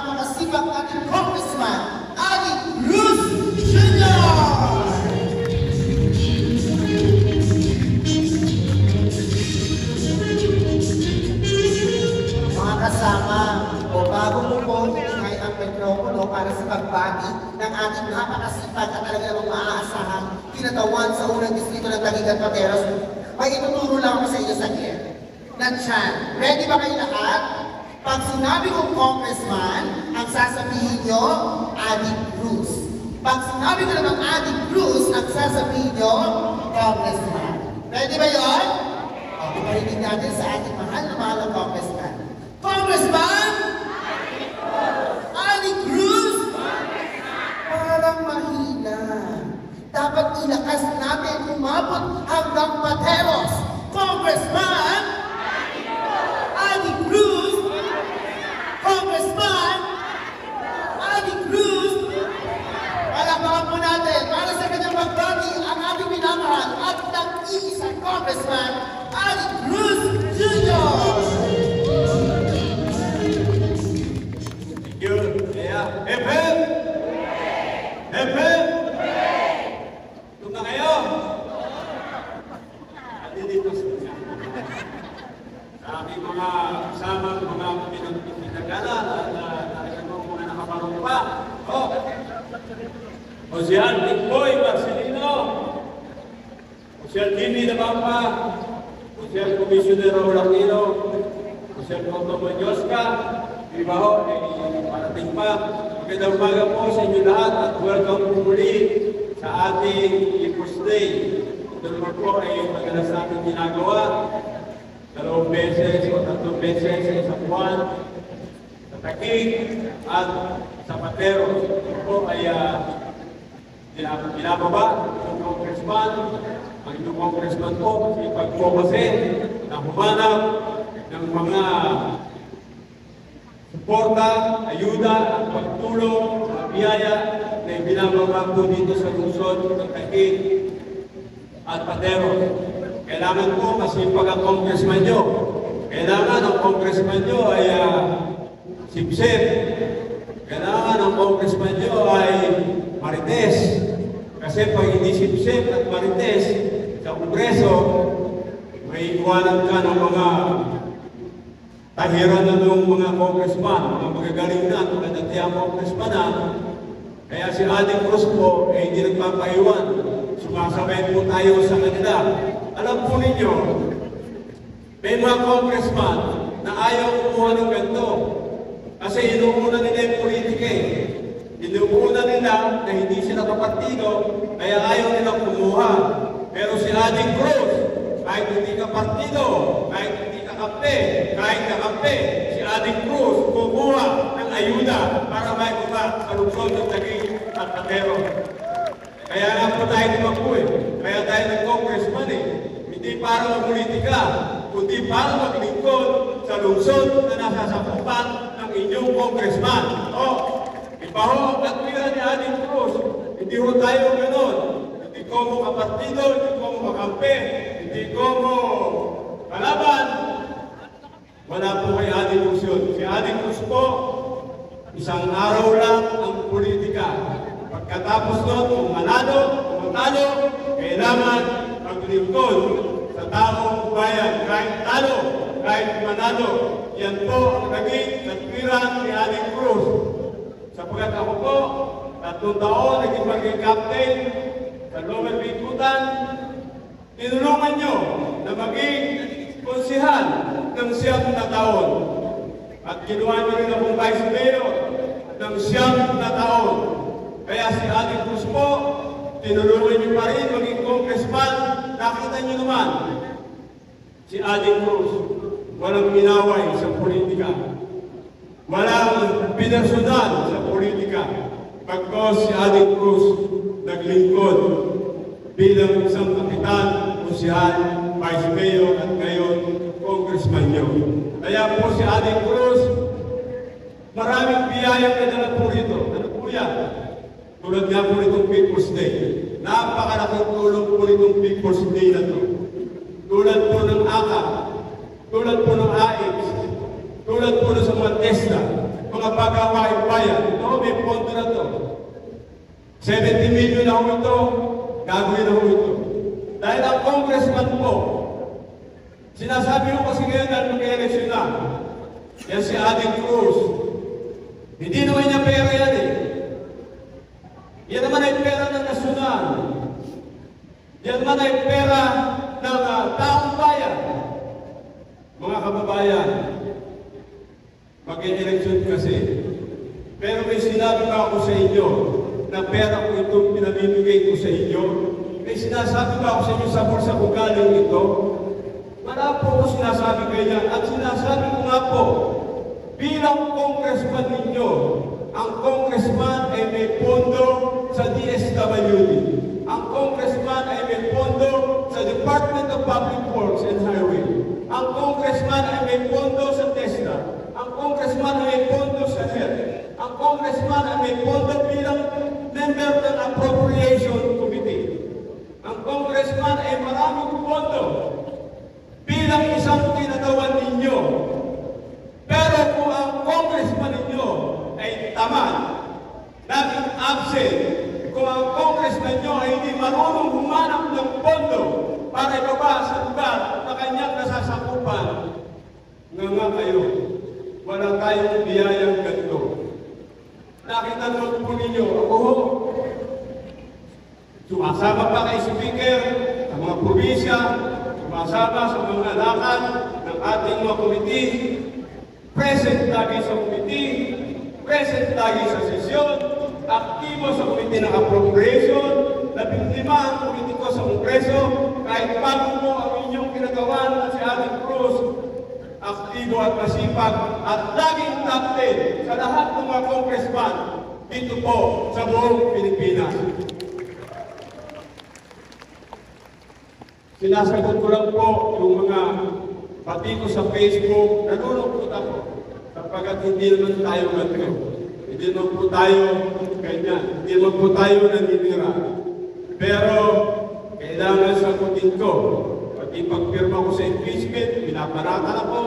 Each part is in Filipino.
napakasipag nating Congressman, Adi Cruz Jr. Mga kasama, o bago mo po ingay ang mikropono para sa pagbati ng ating napakasipag at talaga namang maaasahan kinatawan sa unang distrito ng Taguig at Pateros, may ituturo lang ako sa inyo sa gift. Nandiyan, ready ba kayo lahat? Pag sinabi kong Congressman, ang sasabihin nyo, Adi Cruz. Pag sinabi ko naman Adi Cruz, ang sasabihin nyo, Congressman. Ready ba yun? O, parinig natin sa ating mahal na mahal na Congressman. Congressman! Adi Cruz! Parang mahina. Dapat ilakas natin umabot hanggang Pateros. Congressman! Adi Cruz! Congressman! Adi Cruz! Palakpakan po natin para sa kanyang pagbati ang ating minamahal at nag-iisang Congressman, Adi Cruz Jr. Thank you. Yeah. Hep, hep! Hep, hep! Doon na kayo! Dito sa aming mga kasama, mga pinagkagalan at mga nakaparong pa. Ocean Bigboy Marcelino, Ocean Kimi Nabamba, Ocean Commissioner Raul Aquino, Ocean Coto Manyoska, Ibaho, parating pa. Magandang umaga po sa inyo lahat at welcome po muli sa ating People's Day. Ito naman po ay madalas natin ginagawa. 2 beses o 3 beses sa isang buwan sa Taguig at sa Pateros. Ito po ay binababa ng Congressman. Ang inyong Congressman po, sipag po kasi na humanap ng mga suporta, ayuda, at pagtulong, mga biyaya na ibinababa po dito sa lungsod ng Taguig at Pateros. Kailangan po masipag ang congressman nyo. Kailangan ang congressman nyo ay sipsip. Kailangan ang congressman nyo ay marites. Kasi pag hindi sipsip at marites sa Kongreso, may iwanan ka ng mga tahiran na ng mga congressman, mga magagaling na, mga datiyang congressman na. Kaya si Adi Cruz po ay hindi nagpapaiwan. Sumasabay po tayo sa kanila. Alam po ninyo, may mga congressman na ayaw kumuha ng ganito. Kasi inuuna nila yung politika eh. Inuuna nila na hindi sila kapartido, kaya ayaw nila kumuha. Pero si Adi Cruz, kahit hindi ka partido, kahit hindi ka kampe, kahit kakampe, si Adi Cruz kumuha ng ayuda para may buka sa lungsod ng Taguig at Pateros. Kaya nga po tayo tumakbo eh. Kaya tayo nag-congressman eh. Hindi para mag-politika, kundi para maglingkod sa lungsod na nasasakupan ng inyong congressman. Iba ho ang katwiran ni Adi Cruz. Hindi ho tayo gano'n. Hindi ko mo kapartido, hindi ko mo makampe, hindi ko mo kalaban. Wala po kay Adi Cruz yun. Si Adi Cruz po, isang araw lang ang politika. Pagkatapos doon, kung manalo, kung matalo, kailangan maglingkod sa taong bayan. Kahit talo, kahit manalo. Yan po ang naging katwiran ni Adi Cruz. Sapagkat ako po, 3 taon naging maging captain sa Lower Bikutan, tinulungan nyo na maging konsihal ng 9 na taon. At ginawa nyo rin akong vice mayor ng 9 na taon. Kaya si Adi Cruz po, tinulungan niyo pa rin maging congressman. Nakita niyo naman, si Adi Cruz, walang minaway sa politika. Walang pinersonal sa politika. Pagkos si Adi Cruz naglingkod bilang isang kapitan, konsihal, vice mayor at ngayon, congressman niyo. Kaya po si Adi Cruz, maraming biyayang nadala po rito. Ano po yan? Tulad nga po nitong People's Day. Napakalaking tulong po nitong People's Day na ito. Tulad po ng AKA, tulad po ng AIX, tulad po sa mga TESDA, mga pagawain bayan. Ito, may pondo na to. 70 million na ho ito, gagawin na ho ito. Dahil ang congressman po, sinasabi ko kasi ngayon dahil mag-eleksyon na, yan si Adik Cruz. Hindi naman niya pera yan eh. Yan naman ay pera ng nasyonal. Yan naman ay pera ng taong bayan. Mga kababayan, mag-eleksyon kasi. Pero may sinabi ba ako sa inyo na pera ko itong pinamimigay ko sa inyo? May sinasabi ba ako sa inyo sa bulsa kung galing ito? Wala po ako sinasabi ganyan. At sinasabi ko nga po, bilang congressman ninyo, ang congressman ay may pondo sa DSWD. Ang congressman ay may pondo sa Department of Public Works and Highway. Ang congressman ay may pondo sa TESDA. Ang congressman ay may pondo sa health. Ang congressman ay may pondo bilang member ng Appropriation Committee. Ang congressman ay maraming pondo bilang isang kinagawan ninyo. Pero kung ang congressman ninyo ay tamad, laging absent, kung ang congressman nyo ay hindi marunong humanap ng pondo para ibaba sa lugar na kanyang nasasakupan, nga kayo, wala tayong biyayang ganito. Nakita naman po ninyo, ako ho, sumasama pa kay Speaker sa mga probinsya, sumasama sa mga lakad ng ating mga committee, present lagi sa committee, present lagi sa sesyon, aktibo sa committee ng appropriation, 15 ang politiko sa Kongreso, kahit bago mo ang inyong ginagawan at si Adik Cruz, aktibo at masipag at laging top 10 sa lahat ng mga congressman dito po sa buong Pilipinas. Sinasagot ko lang po yung mga pati ko sa Facebook, nalulungkot ako sapagkat hindi naman tayo ganito. Hindi naman po tayo ganyan. Hindi naman po tayo naninira. Pero kailangan sagutin ko. Pati pagpirma ko sa impeachment, pinaparatan ako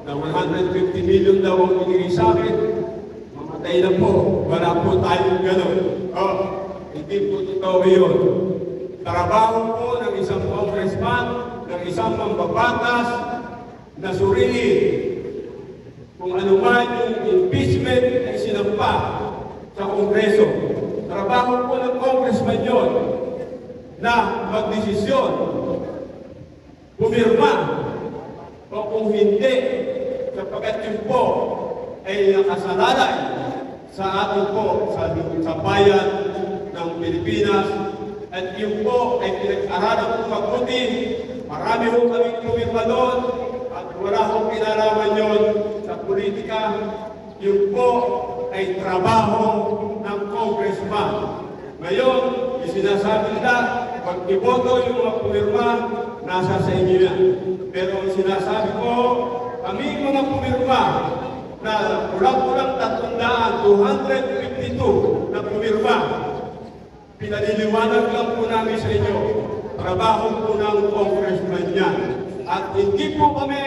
na 150 million daw ang binigay sa akin. Mamatay na po. Wala po tayong gano'n. Hindi po totoo yun. Trabaho po ng isang congressman, ng isang mambabatas, na suriin kung ano man yung impeachment ay sinampa sa Kongreso. Trabaho po ng congressman yun na magdesisyon, pumirma, o kung hindi, sapagkat yun po ay nakasalalay sa atin po, sa bayan ng Pilipinas, at yun po ay pinag-aralan kong mabuti. Marami po kaming pumirma doon, at wala akong kinalaman yun sa politika. Yun po ay trabaho ng congressman. Ngayon, yung sinasabi nila, pag iboto yung mga pumirma, nasa sa inyo yan. Pero ang sinasabi ko, kami mga pumirma, na kulang-kulang 252 na pumirma, pinaliliwanag lang po namin sa inyo, trabaho po ng congressman yan. At hindi po kami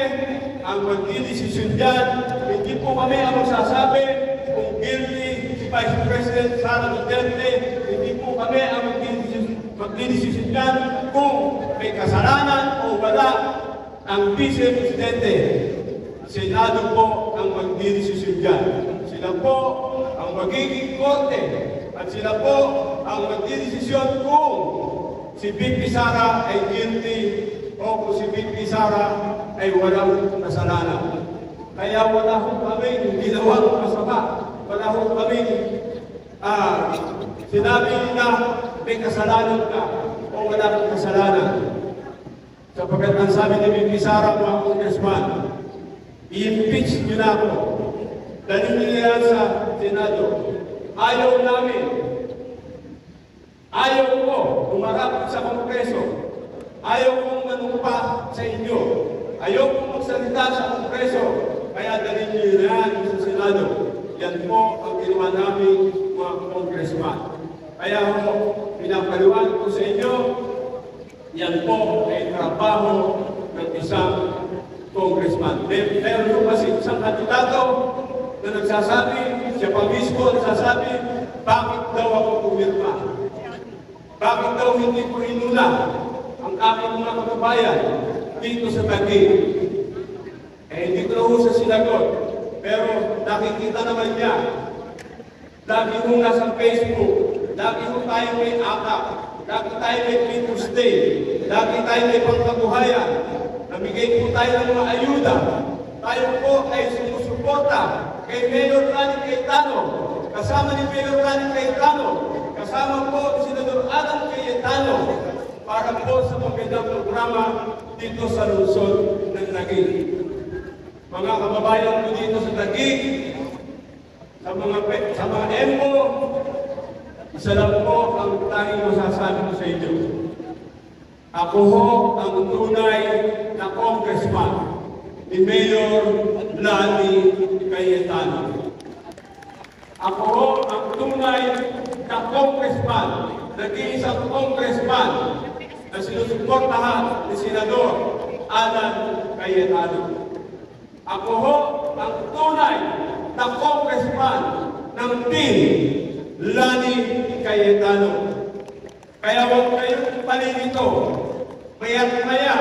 ang magdidesisyon dyan, hindi po kami ang magsasabi kung guilty si Vice President Sara Duterte, hindi po kami ang magdidesisyon dyan kung may kasalanan o wala ang Vice Presidente. Senado po ang magdidesisyon dyan. Sila po ang magiging korte at sila po ang magdidesisyon kung si VP Sara ay guilty o kung si VP Sara ay walang kasalanan. Kaya wala ho kami ginawang masama. Wala ho kami sinabi na may kasalanan ka o wala kang kasalanan. Sapagkat ang sabi ni VP Sara, mga congressman, i-impeach nyo na ako. Dalhin nyo yan sa Senado. Ayaw namin. Ayaw ko umarap sa Kongreso. Ayaw kong manumpa sa inyo. Ayaw kong magsalita sa Kongreso. Kaya dalhin nyo yan sa Senado. Yan po ang ginawa namin mga congressman. Kaya ho, pinapaliwanag ko sa inyo, yan po ay trabaho ng isang congressman. Meron po kasi isang kandidato na nagsasabi, siya pa mismo ang sasabi, bakit daw ako pumirma? Bakit daw hindi ko inuna ang aking mga kababayan dito sa Taguig? Hindi ko na ho sa sinagot, pero nakikita naman niya. Lagi ho nasa Facebook, lagi ho tayo may akap, lagi tayo may People's Day, lagi tayo may pangkabuhayan, namigay po tayo ng mga ayuda. Tayo po ay sumusuporta kay Mayor Lani Cayetano, kasama ni Mayor Lani Cayetano, kasama po si Senador Adam Cayetano, para po sa magandang programa dito sa lungsod ng Taguig. Mga kababayan ko dito sa Taguig, sa mga EMPO, isa lang po ang tanging masasabi ko sa inyo. Ako ho ang tunay na congressman ni Mayor Lani Cayetano. Ako ho ang tunay na congressman, nag-iisang congressman na sinusuportahan ni Senador Alan Cayetano. Ako ho ang tunay na congressman ng team Lani Cayetano. Kaya huwag kayong palilito. Maya-maya,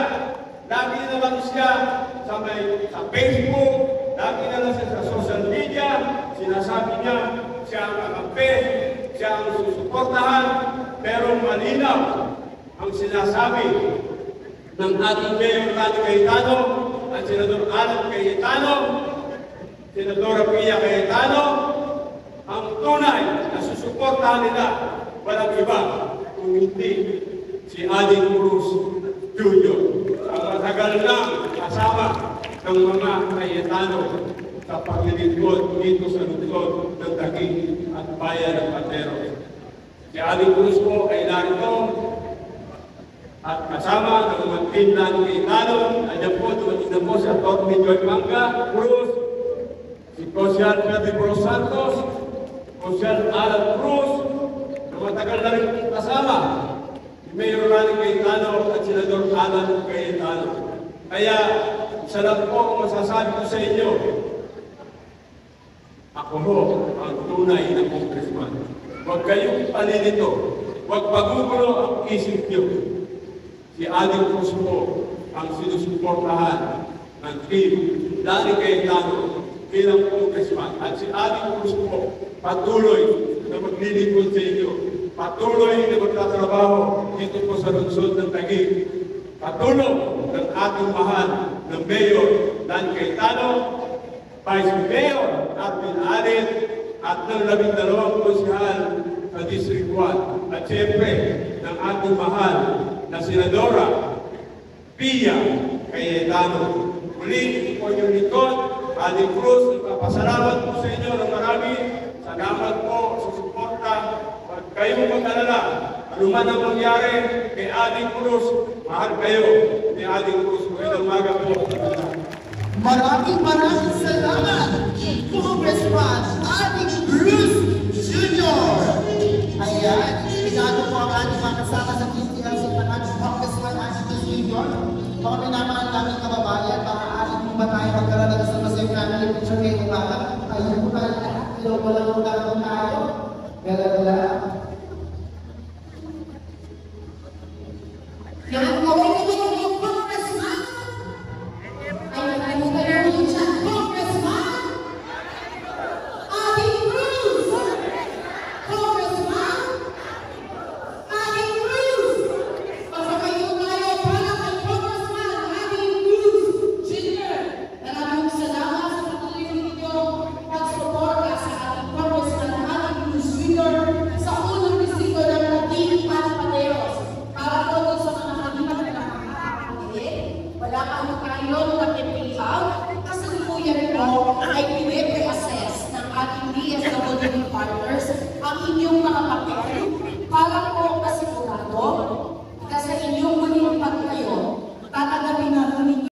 lagi na lang siya sa Facebook, lagi na lang siya sa social media, sinasabi niya, siya ang kakampi, siya ang susuportahan, pero malinaw ang sinasabi ng ating Mayor Lani Cayetano at Senador Alan Cayetano, Senadora Pia Cayetano, ang tunay na susuportahan nila, walang iba kung hindi si Aling Cruz Jr. Ang matagal na kasama ng mga Cayetano sa paglilingkod dito sa lungsod ng Taguig at bayan ng Panteros. Si Aling Cruz po ay narito at kasama ng mga team Lani Cayetano. Ayan po, dumating na po si Atty. Joy Manga Cruz, si Cosyal Pedro Santos, Cosyal Alan Cruz, na matagal na rin kasama si Mayor Lani Cayetano at Senador Alan Cayetano. Kaya, isa lang po ang masasabi ko sa inyo, ako ho ang tunay na congressman. Huwag kayong palilito, huwag pagugulo ang isip niyo. Si Aling Cruz po ang sinusuportahan ng team Lani Cayetano bilang congressman. At si Aling Cruz po patuloy na maglilingkod sa inyo. Patuloy na magtatrabaho dito po sa lungsod ng Taguig. Patuloy ng ating mahal na Mayor Lani Cayetano, Vice Mayor Arvin Allen, at ng 12 konsehal sa District 1. At siyempre, ng ating mahal na Senadora Pia Cayetano. Muli po yung likod, Aling Cruz, nagpapasalamat po sa inyo ng marami. Salamat po sa suporta. Huwag kayong mag-alala. Ano man ang mangyari kay Aling Cruz, mahal kayo ni Aling Cruz. Magandang umaga po. Maraming salamat, Congressman Aling Cruz Jr. Ayan, pinado po ang ating mga kasama sa PTLC ng ating Congressman Aling Cruz Jr. Mga pinamahan namin kababayan, maaaring po ba tayo magkaroon ng isang masayang family picture ngayong umaga? Ayun po tayo, ilaw po lang tayo. Gala-gala.